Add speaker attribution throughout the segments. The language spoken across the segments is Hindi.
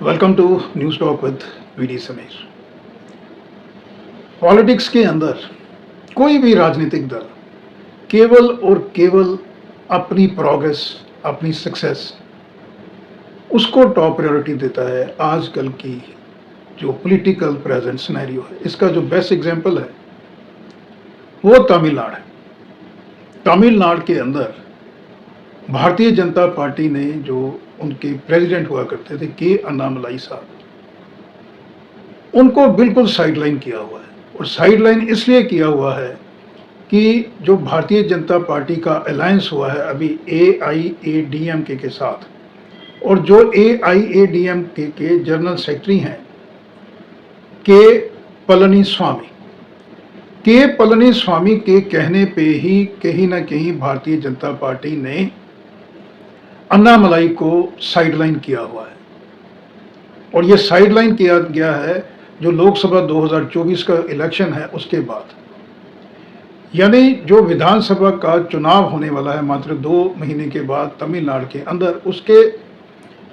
Speaker 1: Welcome to news talk with VD Sameer. Politics के अंदर कोई भी राजनीतिक दल केवल और केवल अपनी प्रोग्रेस, अपनी सक्सेस, उसको टॉप प्रायोरिटी देता है। आजकल की जो पॉलिटिकल प्रेजेंट सिनेरियो है, इसका जो बेस्ट एग्जांपल है वो तमिलनाडु है। तमिलनाडु के अंदर भारतीय जनता पार्टी ने जो उनके प्रेसिडेंट हुआ करते थे के अन्नामलाई साहब, उनको बिल्कुल साइडलाइन किया हुआ है। और साइडलाइन इसलिए किया हुआ है कि जो भारतीय जनता पार्टी का अलायंस हुआ है अभी AIADMK के साथ, और जो AIADMK के जनरल सेक्रेटरी हैं के पलनीस्वामी के कहने पे ही कहीं ना कहीं भारतीय जनता पार्टी ने अन्नामलाई को साइडलाइन किया हुआ है। और ये साइडलाइन किया गया है जो लोकसभा 2024 का इलेक्शन है उसके बाद, यानी जो विधानसभा का चुनाव होने वाला है मात्र 2 महीने के बाद तमिलनाडु के अंदर, उसके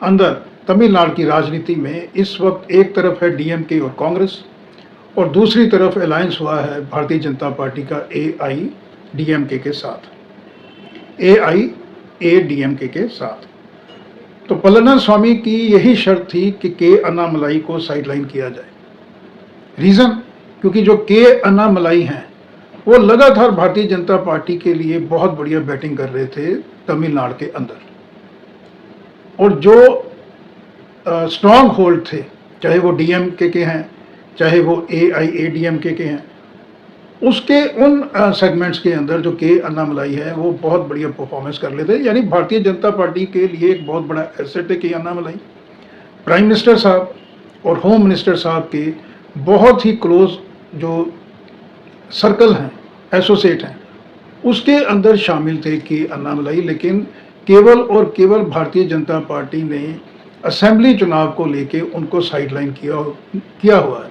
Speaker 1: अंदर तमिलनाडु की राजनीति में इस वक्त एक तरफ है DMK और कांग्रेस, और दूसरी तरफ अलायंस हुआ है भारतीय जनता पार्टी का AIADMK के साथ। तो पलनीस्वामी की यही शर्त थी कि के अन्नामलाई को साइडलाइन किया जाए। रीजन, क्योंकि जो के अन्नामलाई हैं वो लगातार भारतीय जनता पार्टी के लिए बहुत बढ़िया बैटिंग कर रहे थे तमिलनाडु के अंदर, और जो स्ट्रॉन्ग होल्ड थे, चाहे वो DMK के हैं चाहे वो AIADMK के हैं, उसके उन सेगमेंट्स के अंदर जो के अन्नामलाई है वो बहुत बढ़िया परफॉर्मेंस कर लेते हैं। यानी भारतीय जनता पार्टी के लिए एक बहुत बड़ा एसेट है के अन्नामलाई। प्राइम मिनिस्टर साहब और होम मिनिस्टर साहब के बहुत ही क्लोज जो सर्कल हैं, एसोसिएट हैं, उसके अंदर शामिल थे के अन्नामलाई। लेकिन केवल और केवल भारतीय जनता पार्टी ने असेंबली चुनाव को लेके उनको साइडलाइन किया हुआ है।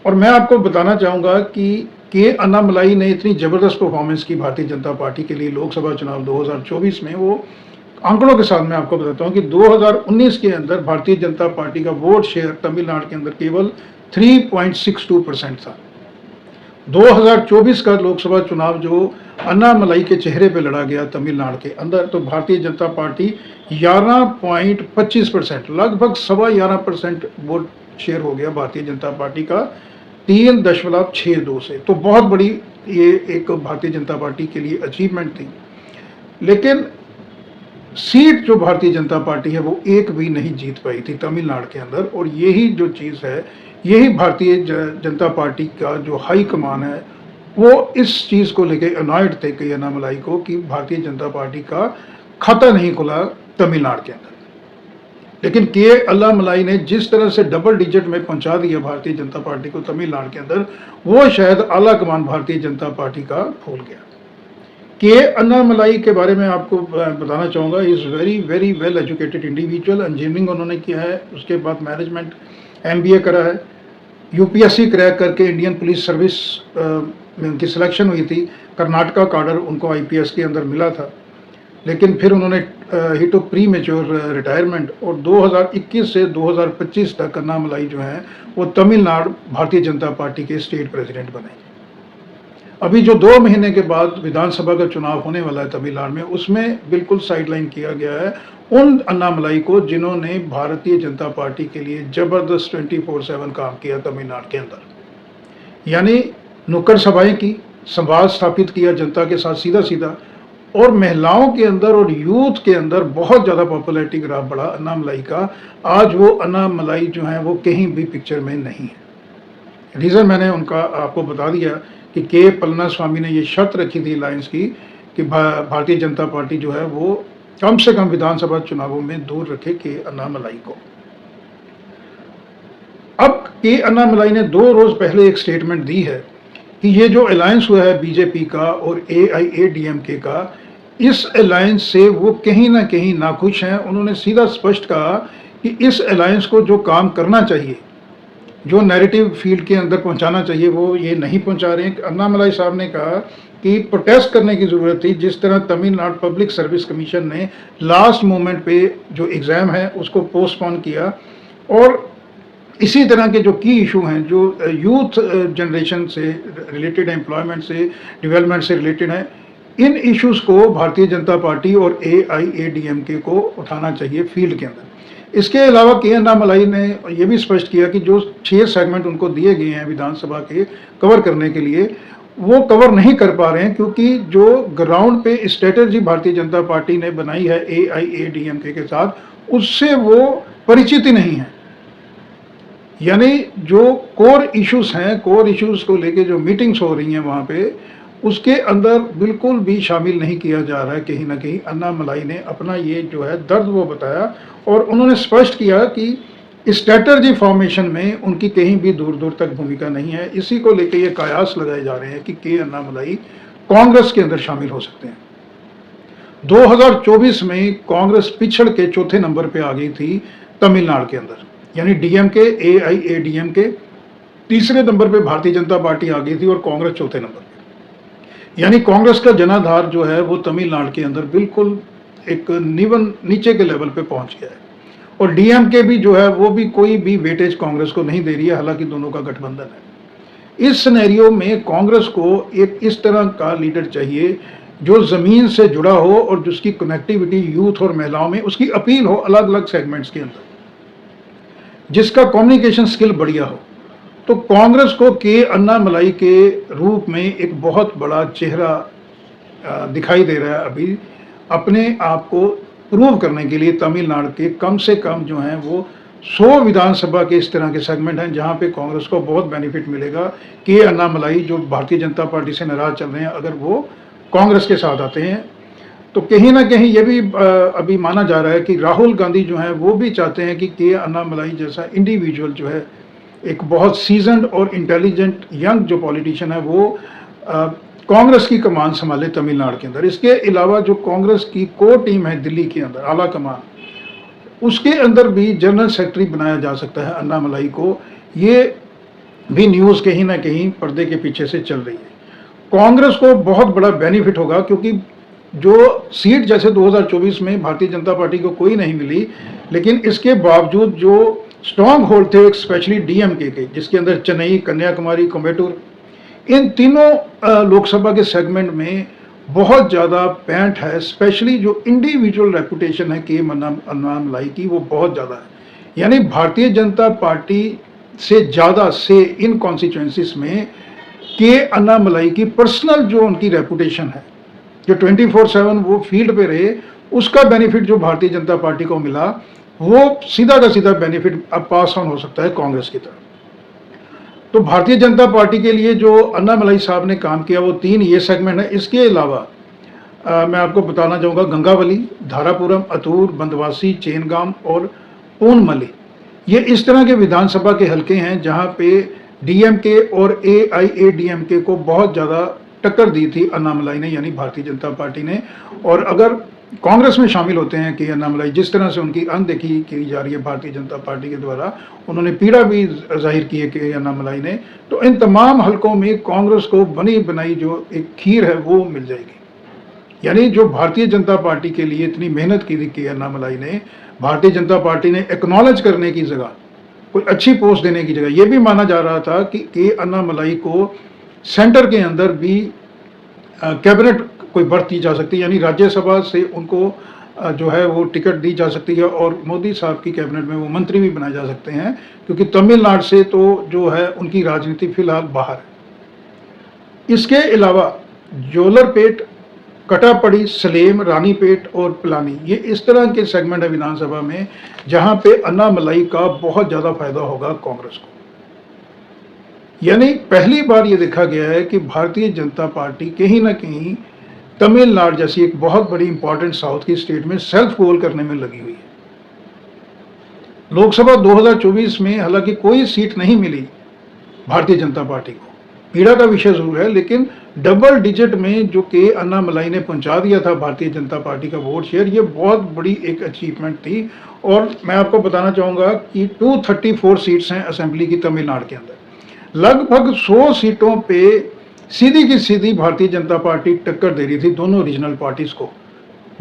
Speaker 1: और मैं आपको बताना चाहूँगा कि के अन्नामलाई ने इतनी ज़बरदस्त परफॉर्मेंस की भारतीय जनता पार्टी के लिए लोकसभा चुनाव 2024 में। वो आंकड़ों के साथ मैं आपको बताता हूँ कि 2019 के अंदर भारतीय जनता पार्टी का वोट शेयर तमिलनाडु के अंदर केवल 3.62% था। 2024 का लोकसभा चुनाव जो अन्नामलाई के चेहरे पे लड़ा गया तमिलनाडु के अंदर, तो भारतीय जनता पार्टी 11.25%, लगभग 11.25% वोट शेयर हो गया भारतीय जनता पार्टी का 3.62 से। तो बहुत बड़ी ये एक भारतीय जनता पार्टी के लिए अचीवमेंट थी। लेकिन सीट जो भारतीय जनता पार्टी है वो एक भी नहीं जीत पाई थी तमिलनाडु के अंदर। और यही जो चीज़ है, यही भारतीय जनता पार्टी का जो हाई कमान है वो इस चीज़ को लेकर अनॉयड थे के अन्नामलाई को कि भारतीय जनता पार्टी का खाता नहीं खुला तमिलनाडु के अंदर। लेकिन के अन्नामलाई ने जिस तरह से डबल डिजिट में पहुंचा दिया भारतीय जनता पार्टी को तमिलनाडु के अंदर, वो शायद आला कमान भारतीय जनता पार्टी का भूल गया। के अन्नामलाई के बारे में आपको बताना चाहूँगा, is very very well educated individual. Engineering उन्होंने किया है, उसके बाद मैनेजमेंट MBA करा है, UPSC क्रैक करके इंडियन पुलिस सर्विस में उनकी सिलेक्शन हुई थी। कर्नाटका कार्डर उनको IPS के अंदर मिला था, लेकिन फिर उन्होंने ही टुक प्री मेच्योर रिटायरमेंट, और 2021 से 2025 तक अन्नामलाई जो है वो तमिलनाडु भारतीय जनता पार्टी के स्टेट प्रेसिडेंट बने। अभी जो 2 महीने के बाद विधानसभा का चुनाव होने वाला है तमिलनाडु में, उसमें बिल्कुल साइडलाइन किया गया है उन अन्नामलाई को जिन्होंने भारतीय जनता पार्टी के लिए जबरदस्त 24/7 काम किया तमिलनाडु के अंदर। यानी नुक्कड़ सभाएं की, संवाद स्थापित किया जनता के साथ सीधा सीधा, और महिलाओं के अंदर और यूथ के अंदर बहुत ज़्यादा पॉपुलैरिटी ग्राफ बढ़ा अन्नामलाई का। आज वो अन्नामलाई जो है वो कहीं भी पिक्चर में नहीं है। रीज़न मैंने उनका आपको बता दिया कि के पलनीस्वामी ने ये शर्त रखी थी अलायंस की कि भारतीय जनता पार्टी जो है वो कम से कम विधानसभा चुनावों में दूर रखे के अन्नामलाई को। अब के अन्नामलाई ने 2 रोज पहले एक स्टेटमेंट दी है कि ये जो अलायंस हुआ है BJP का और AIADMK का, इस अलायंस से वो कहीं ना कहीं नाखुश हैं। उन्होंने सीधा स्पष्ट कहा कि इस अलायंस को जो काम करना चाहिए, जो नैरेटिव फील्ड के अंदर पहुंचाना चाहिए, वो ये नहीं पहुंचा रहे हैं। अन्नामलाई साहब ने कहा कि प्रोटेस्ट करने की ज़रूरत थी। जिस तरह तमिलनाडु पब्लिक सर्विस कमीशन ने लास्ट मोमेंट पे जो एग्ज़ाम है उसको पोस्टपोन किया, और इसी तरह के जो की इशू हैं, जो यूथ जनरेशन से रिलेटेड है, एम्प्लॉयमेंट से, डेवलपमेंट से रिलेटेड हैं, इन इश्यूज़ को भारतीय जनता पार्टी और AIADMK को उठाना चाहिए फील्ड के अंदर। इसके अलावा के अन्नामलाई ने ये भी स्पष्ट किया कि जो 6 सेगमेंट उनको दिए गए हैं विधानसभा के कवर करने के लिए, वो कवर नहीं कर पा रहे हैं, क्योंकि जो ग्राउंड पे स्ट्रेटजी भारतीय जनता पार्टी ने बनाई है AIADMK के साथ, उससे वो परिचित ही नहीं है। यानी जो कोर इश्यूज हैं, कोर इश्यूज को लेके जो मीटिंग्स हो रही हैं वहाँ पे, उसके अंदर बिल्कुल भी शामिल नहीं किया जा रहा है। कहीं ना कहीं अन्नामलाई ने अपना ये जो है दर्द वो बताया, और उन्होंने स्पष्ट किया कि स्ट्रेटजी फॉर्मेशन में उनकी कहीं भी दूर दूर तक भूमिका नहीं है। इसी को लेके ये कयास लगाए जा रहे हैं कि के अन्नामलाई कांग्रेस के अंदर शामिल हो सकते हैं। 2024 में कांग्रेस पिछड़ के चौथे नंबर पे आ गई थी तमिलनाडु के अंदर, यानी DMK AIADMK तीसरे नंबर पे भारतीय जनता पार्टी आ गई थी और कांग्रेस चौथे नंबर पे। यानी कांग्रेस का जनाधार जो है वो तमिलनाडु के अंदर बिल्कुल एक नीचे के लेवल पे पहुंच गया है, और DMK भी जो है वो भी कोई भी वेटेज कांग्रेस को नहीं दे रही है, हालांकि दोनों का गठबंधन है। इस सिनेरियो में कांग्रेस को एक इस तरह का लीडर चाहिए जो जमीन से जुड़ा हो और जिसकी कनेक्टिविटी यूथ और महिलाओं में उसकी अपील हो, अलग अलग सेगमेंट्स के अंदर, जिसका कम्युनिकेशन स्किल बढ़िया हो। तो कांग्रेस को के अन्नामलाई के रूप में एक बहुत बड़ा चेहरा दिखाई दे रहा है अभी, अपने आप को प्रूव करने के लिए। तमिलनाडु के कम से कम जो हैं वो 100 विधानसभा के इस तरह के सेगमेंट हैं जहां पे कांग्रेस को बहुत बेनिफिट मिलेगा। के अन्नामलाई जो भारतीय जनता पार्टी से नाराज चल रहे हैं, अगर वो कांग्रेस के साथ आते हैं, तो कहीं ना कहीं ये भी अभी माना जा रहा है कि राहुल गांधी जो है वो भी चाहते हैं कि के अन्नामलाई जैसा इंडिविजुअल जो है, एक बहुत सीजन्ड और इंटेलिजेंट यंग जो पॉलिटिशियन है, वो कांग्रेस की कमान संभाले तमिलनाडु के अंदर। इसके अलावा जो कांग्रेस की कोर टीम है दिल्ली के अंदर, आला कमान, उसके अंदर भी जनरल सेक्रेटरी बनाया जा सकता है अन्नामलाई को। ये भी न्यूज़ कहीं ना कहीं पर्दे के पीछे से चल रही है। कांग्रेस को बहुत बड़ा बेनिफिट होगा, क्योंकि जो सीट जैसे 2024 में भारतीय जनता पार्टी को कोई नहीं मिली, लेकिन इसके बावजूद जो स्ट्रॉन्ग होल्ड थे स्पेशली DMK के, जिसके अंदर चेन्नई, कन्याकुमारी, कोयम्बटूर, इन तीनों लोकसभा के सेगमेंट में बहुत ज़्यादा पैंट है। स्पेशली जो इंडिविजुअल रेपुटेशन है के अन्नामलाई की, वो बहुत ज़्यादा है। यानी भारतीय जनता पार्टी से ज़्यादा से इन कॉन्स्टिट्यूएंसीज में के अन्नामलाई की पर्सनल जो उनकी रेपुटेशन है, जो 24/7 वो फील्ड पे रहे, उसका बेनिफिट जो भारतीय जनता पार्टी को मिला, वो सीधा का सीधा बेनिफिट अब पास ऑन हो सकता है कांग्रेस की तरफ। तो भारतीय जनता पार्टी के लिए जो अन्नामलाई साहब ने काम किया वो 3 ये सेगमेंट है। इसके अलावा मैं आपको बताना चाहूँगा गंगावली, धारापुरम, अतूर, बंदवासी, चेनगाम और पूनमली, ये इस तरह के विधानसभा के हलके हैं जहाँ पे DMK और AIADMK को बहुत ज़्यादा टक्कर दी थी अन्नामलाई ने, यानी भारतीय जनता पार्टी ने। और अगर कांग्रेस में शामिल होते हैं कि अन्नामलाई, जिस तरह से उनकी अनदेखी की जा रही है भारतीय जनता पार्टी के द्वारा, उन्होंने पीड़ा भी जाहिर की है कि अन्नामलाई ने, तो इन तमाम हलकों में कांग्रेस को बनी बनाई जो एक खीर है वो मिल जाएगी। यानी जो भारतीय जनता पार्टी के लिए इतनी मेहनत की थी कि अन्नामलाई ने, भारतीय जनता पार्टी ने एक्नॉलेज करने की जगह, कोई अच्छी पोस्ट देने की जगह, ये भी माना जा रहा था कि अन्नामलाई को सेंटर के अंदर भी कैबिनेट कोई बर्थ दी जा सकती है, यानी राज्यसभा से उनको जो है वो टिकट दी जा सकती है, और मोदी साहब की कैबिनेट में वो मंत्री भी बनाए जा सकते हैं, क्योंकि तमिलनाडु से तो जो है उनकी राजनीति फिलहाल बाहर है। इसके अलावा जोलरपेट, कटापड़ी, सलेम, रानीपेट और पिलानी, ये इस तरह के सेगमेंट है विधानसभा में जहाँ पे अन्नामलाई का बहुत ज़्यादा फायदा होगा कांग्रेस को। यानी पहली बार ये देखा गया है कि भारतीय जनता पार्टी कहीं ना कहीं तमिलनाडु जैसी एक बहुत बड़ी इंपॉर्टेंट साउथ की स्टेट में सेल्फ गोल करने में लगी हुई है। लोकसभा 2024 में हालांकि कोई सीट नहीं मिली भारतीय जनता पार्टी को, पीड़ा का विषय जरूर है, लेकिन डबल डिजिट में जो के अन्नामलाई ने पहुंचा दिया था भारतीय जनता पार्टी का वोट शेयर, ये बहुत बड़ी एक अचीवमेंट थी। और मैं आपको बताना चाहूँगा कि 234 सीट्स हैं असेंबली की तमिलनाडु के अंदर, लगभग 100 सीटों पे सीधी की सीधी भारतीय जनता पार्टी टक्कर दे रही थी दोनों रीजनल पार्टीज को,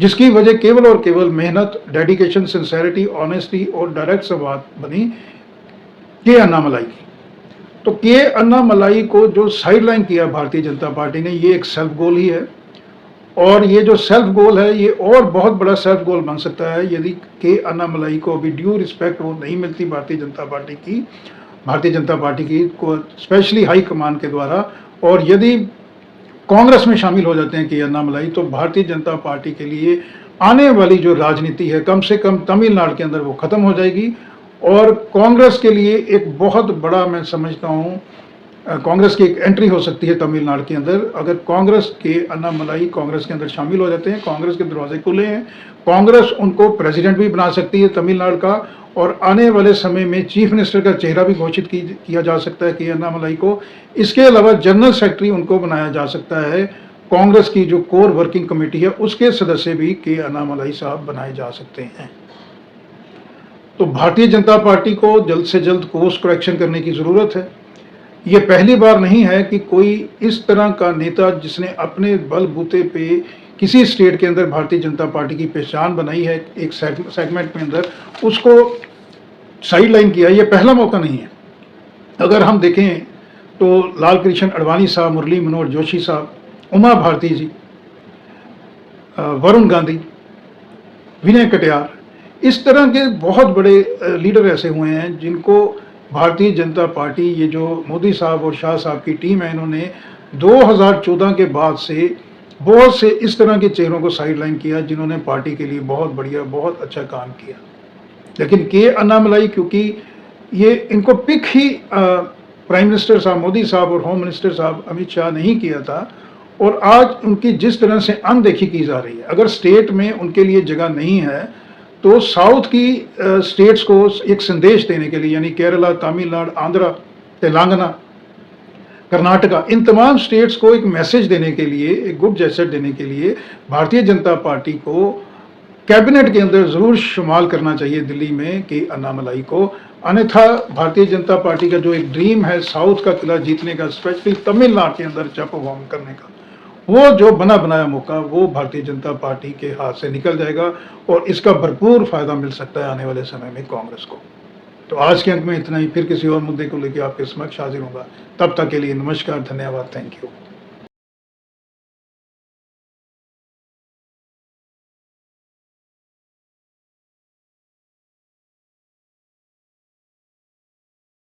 Speaker 1: जिसकी वजह केवल और केवल मेहनत, डेडिकेशन, सिंसेरिटी, ऑनेस्टी और डायरेक्ट संवाद बनी के अन्नामलाई की। तो के अन्नामलाई को जो साइडलाइन किया भारतीय जनता पार्टी ने, ये एक सेल्फ गोल ही है, और ये जो सेल्फ गोल है ये और बहुत बड़ा सेल्फ गोल बन सकता है यदि के अन्नामलाई को अभी ड्यू रिस्पेक्ट वो नहीं मिलती भारतीय जनता पार्टी की को स्पेशली हाई कमान के द्वारा, और यदि कांग्रेस में शामिल हो जाते हैं के अन्नामलाई, तो भारतीय जनता पार्टी के लिए आने वाली जो राजनीति है कम से कम तमिलनाडु के अंदर वो खत्म हो जाएगी, और कांग्रेस के लिए एक बहुत बड़ा, मैं समझता हूँ, कांग्रेस की एक एंट्री हो सकती है तमिलनाडु के अंदर। अगर कांग्रेस के अन्नामलाई कांग्रेस के अंदर शामिल हो जाते हैं, कांग्रेस के दरवाजे खुले हैं, कांग्रेस उनको प्रेसिडेंट भी बना सकती है तमिलनाडु का, और आने वाले समय में चीफ मिनिस्टर का चेहरा भी घोषित किया जा सकता है के अन्नामलाई को। इसके अलावा जनरल सेक्रेटरी उनको बनाया जा सकता है, कांग्रेस की जो कोर वर्किंग कमेटी है उसके सदस्य भी के अन्नामलाई साहब बनाए जा सकते हैं। तो भारतीय जनता पार्टी को जल्द से जल्द कोर्स करेक्शन करने की ज़रूरत है। ये पहली बार नहीं है कि कोई इस तरह का नेता जिसने अपने बलबूते पे किसी स्टेट के अंदर भारतीय जनता पार्टी की पहचान बनाई है एक सेगमेंट में अंदर, उसको साइडलाइन किया, ये पहला मौका नहीं है। अगर हम देखें तो लाल कृष्ण आडवाणी साहब, मुरली मनोहर जोशी साहब, उमा भारती जी, वरुण गांधी, विनय कटियार, इस तरह के बहुत बड़े लीडर ऐसे हुए हैं जिनको भारतीय जनता पार्टी, ये जो मोदी साहब और शाह साहब की टीम है, इन्होंने 2014 के बाद से बहुत से इस तरह के चेहरों को साइडलाइन किया जिन्होंने पार्टी के लिए बहुत बढ़िया, बहुत अच्छा काम किया। लेकिन के अन्नामलाई, क्योंकि ये इनको पिक ही प्राइम मिनिस्टर साहब मोदी साहब और होम मिनिस्टर साहब अमित शाह नहीं किया था, और आज उनकी जिस तरह से अनदेखी की जा रही है, अगर स्टेट में उनके लिए जगह नहीं है तो साउथ की स्टेट्स को एक संदेश देने के लिए, यानी केरला, तमिलनाडु, आंध्र, तेलंगाना, कर्नाटका, इन तमाम स्टेट्स को एक मैसेज देने के लिए, एक गुड जेस्चर देने के लिए भारतीय जनता पार्टी को कैबिनेट के अंदर ज़रूर शुमार करना चाहिए दिल्ली में के अन्नामलाई को। अन्यथा भारतीय जनता पार्टी का जो एक ड्रीम है साउथ का किला जीतने का, स्पेशली तमिलनाडु के अंदर परफॉर्म करने का, वो जो बना बनाया मौका वो भारतीय जनता पार्टी के हाथ से निकल जाएगा, और इसका भरपूर फायदा मिल सकता है आने वाले समय में कांग्रेस को। तो आज के अंक में इतना ही, फिर किसी और मुद्दे को लेकर आपके समक्ष हाजिर होगा। तब तक के लिए नमस्कार, धन्यवाद, थैंक यू।